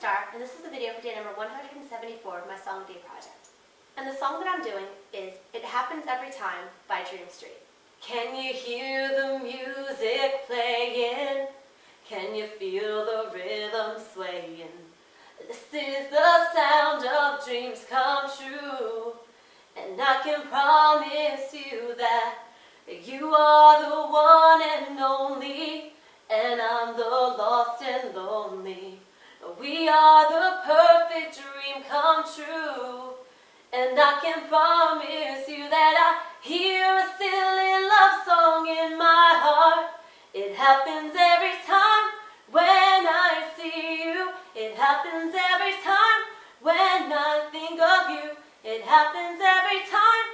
Star, and this is the video for day number 174 of my Song Day project. And the song that I'm doing is It Happens Every Time by Dream Street. Can you hear the music playing? Can you feel the rhythm swaying? This is the sound of dreams come true. And I can promise you that you are the one and only, and I'm the lost and lonely. We are the perfect dream come true. And I can promise you that I hear a silly love song in my heart. It happens every time when I see you. It happens every time when I think of you. It happens every time.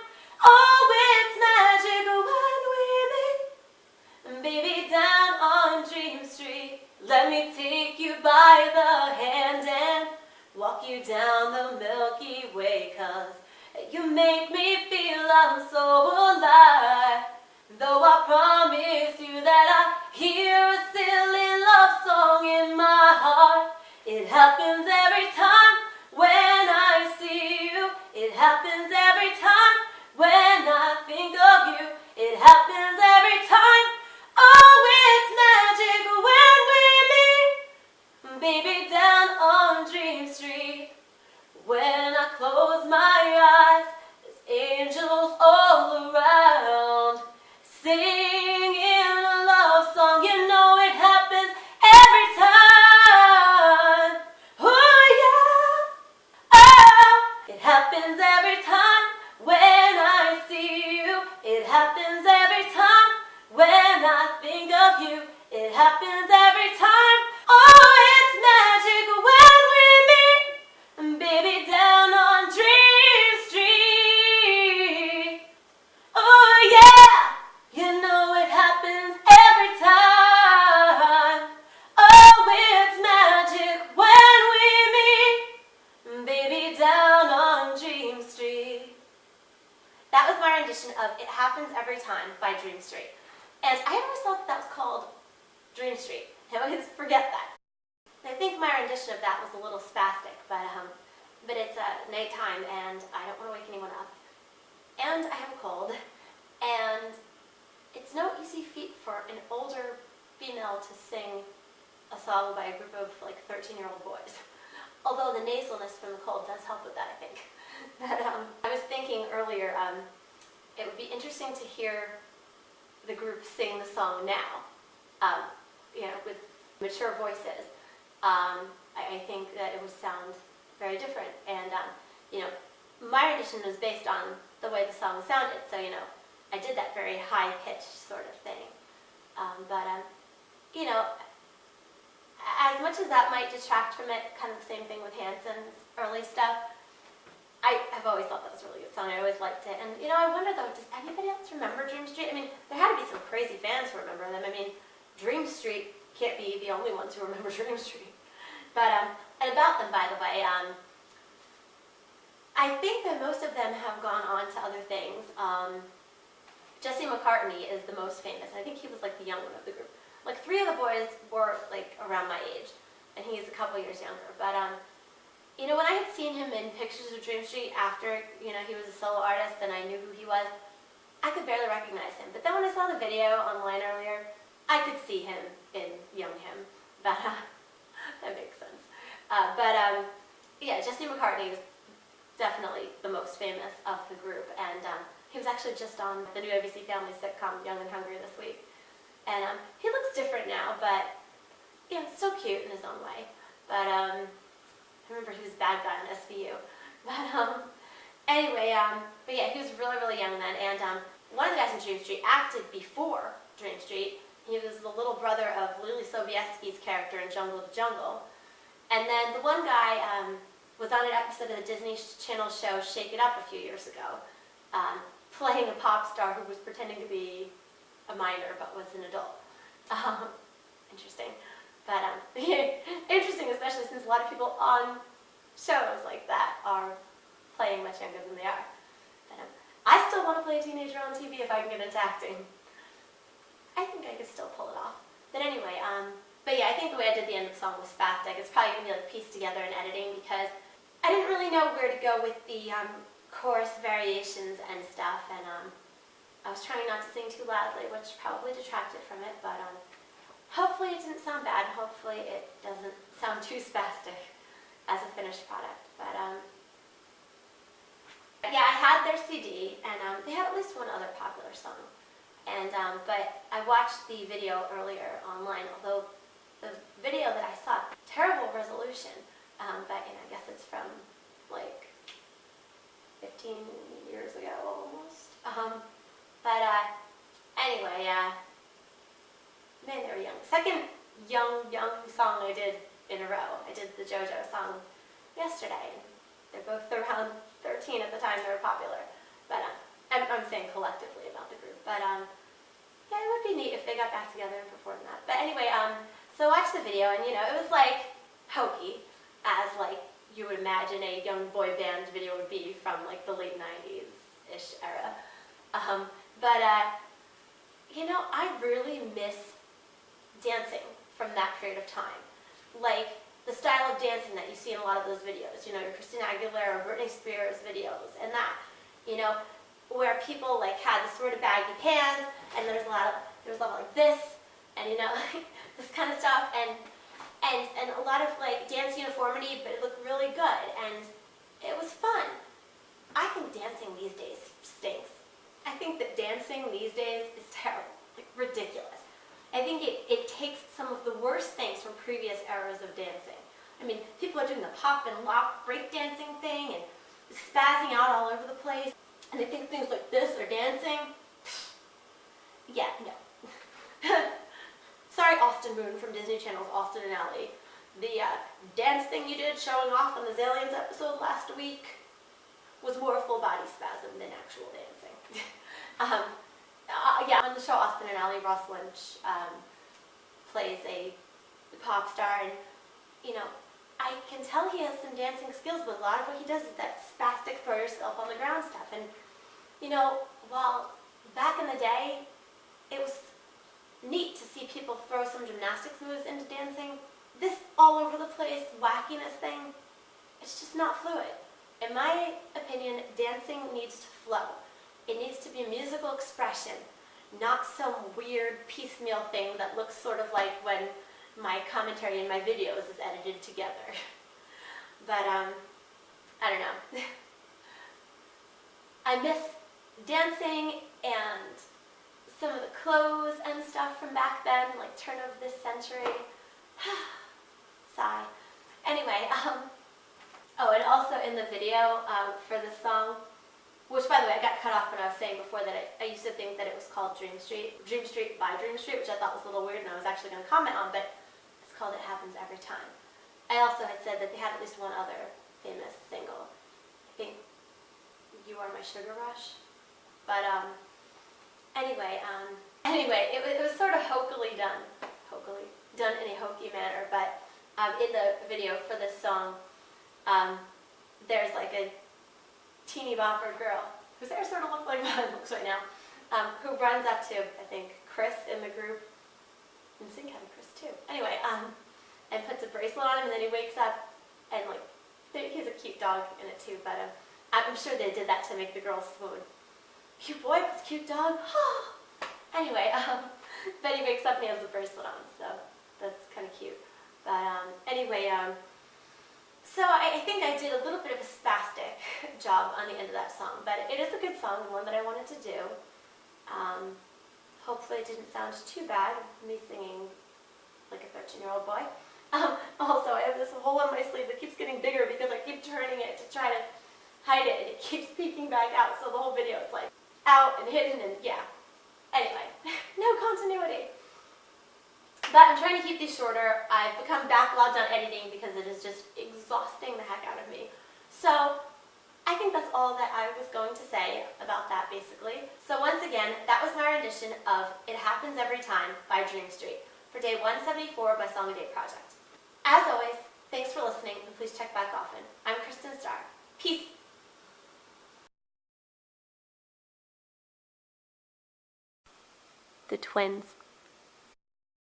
Oh, it's magic when we meet. Baby, down on Dream Street. Let me take you by the hand and walk you down the Milky Way, 'cause you make me feel I'm so alive. Though I promise you that I hear a silly love song in my heart. It happens every time when I see you. It happens every time when I think of you. It happens every time. Oh, it's magic when we meet. Baby, down on Dream Street. When I close my eyes, there's angels all around, singing a love song. You know it happens every time. Oh yeah, oh. It happens every time when I see you. It happens every time when I think of you. It happens every time. Oh, it's magic when we meet. Baby, down on Dream Street. Oh yeah, you know it happens every time. Oh, it's magic when we meet. Baby, down on Dream Street. That was my rendition of It Happens Every Time by Dream Street. And I always thought that was called Dream Street. I always forget that. I think my rendition of that was a little spastic, but it's nighttime and I don't want to wake anyone up. And I have a cold. And it's no easy feat for an older female to sing a song by a group of like 13-year-old boys. Although the nasalness from the cold does help with that, I think. But I was thinking earlier, it would be interesting to hear the group sing the song now, with mature voices. I think that it would sound very different, and my rendition was based on the way the song sounded, so I did that very high-pitched sort of thing. As much as that might detract from it, kind of the same thing with Hanson's early stuff, I have always thought that was a really good song. I always liked it, and I wonder though, does anybody else remember Dream Street? I mean, there had to be some crazy fans who remember them. I mean, Dream Street can't be the only ones who remember Dream Street. But, and about them, by the way, I think that most of them have gone on to other things. Jesse McCartney is the most famous. I think he was like the young one of the group. Like 3 of the boys were like around my age, and he's a couple years younger. But, when I had seen him in pictures of Dream Street after, he was a solo artist and I knew who he was, I could barely recognize him. But then when I saw the video online earlier, I could see him in young him. But, that makes sense. Yeah, Jesse McCartney is definitely the most famous of the group, and he was actually just on the new ABC Family sitcom Young and Hungry this week. And he looks different now, but still cute in his own way. But I remember he was a bad guy on SVU. But anyway, but yeah, he was really, really young then, and one of the guys in Dream Street acted before Dream Street. He was the little brother of Lily Sobieski's character in Jungle to Jungle. And then the one guy was on an episode of the Disney Channel show Shake It Up a few years ago, playing a pop star who was pretending to be a minor but was an adult. Interesting. But interesting, especially since a lot of people on shows like that are playing much younger than they are. But I still want to play a teenager on TV if I can get into acting. I think I could still pull it off. But anyway, But yeah, I think the way I did the end of the song was spastic. It's probably going to be like pieced together in editing because I didn't really know where to go with the chorus variations and stuff, and I was trying not to sing too loudly, which probably detracted from it, but hopefully it didn't sound bad. Hopefully it doesn't sound too spastic as a finished product. But yeah, I had their CD, and they had at least one other popular song. And but I watched the video earlier online, although the video that I saw, terrible resolution, but I guess it's from like 15 years ago almost. But anyway, man, they were young. Second young song I did in a row. I did the JoJo song yesterday, and they're both around 13 at the time they were popular. But I'm saying collectively about the group. But yeah, it would be neat if they got back together and performed that. But anyway, so I watched the video, and it was like hokey, as like you would imagine a young boy band video would be from like the late 90s-ish era. But I really miss dancing from that period of time. Like the style of dancing that you see in a lot of those videos, your Kristin Aguilera or Britney Spears videos, and that, where people like had the sort of baggy pants, and there was a lot like this, and this kind of stuff, and a lot of like dance uniformity, but it looked really good, and it was fun. I think dancing these days stinks. I think that dancing these days is terrible, like ridiculous. I think it takes some of the worst things from previous eras of dancing. I mean, people are doing the pop and lock breakdancing thing and spazzing out all over the place, and they think things like this are dancing. Yeah, no. Sorry, Austin Moon from Disney Channel's Austin and Ally. The dance thing you did showing off on the Zalians episode last week was more full body spasm than actual dancing. Yeah, on the show Austin and Ally, Ross Lynch plays a pop star, and I can tell he has some dancing skills, but a lot of what he does is that spastic throw yourself on the ground stuff. And while back in the day it was neat to see people throw some gymnastics moves into dancing, this all over the place wackiness thing, it's just not fluid. In my opinion, dancing needs to flow. It needs to be musical expression, not some weird piecemeal thing that looks sort of like when my commentary in my videos is edited together. But I don't know. I miss dancing and some of the clothes and stuff from back then, like turn of this century. Sigh. Anyway, oh, and also in the video for this song, which by the way I got cut off when I was saying before that I used to think that it was called Dream Street by Dream Street, which I thought was a little weird and I was actually going to comment on, but it's called It Happens Every Time. I also had said that they had at least one other famous single. I think You Are My Sugar Rush. But anyway, it was sort of hokily done in a hokey manner, but in the video for this song, there's like a teeny-bopper girl, whose hair sort of looks like mine looks right now, who runs up to, I think, Chris in the group, and Sync had Chris too, anyway, and puts a bracelet on him, and then he wakes up, and like, he's a cute dog in it too, but I'm sure they did that to make the girl swoon. Cute boy, this cute dog. Anyway, but he wakes up and he has the bracelet on, so that's kind of cute. But anyway, so I think I did a little bit of a spastic job on the end of that song, but it is a good song, the one that I wanted to do. Hopefully it didn't sound too bad, me singing like a 13-year-old boy. Also, I have this hole in my sleeve that keeps getting bigger because I keep turning it to try to hide it, and it keeps peeking back out, so the whole video is like out and hidden, and yeah. Anyway, no continuity. But I'm trying to keep these shorter. I've become backlogged on editing because it is just exhausting the heck out of me. So I think that's all that I was going to say about that, basically. So once again, that was my rendition of It Happens Every Time by Dream Street for day 174 by Song a Day Project. As always, thanks for listening, and please check back often. I'm Kristin Star. Peace. The twins.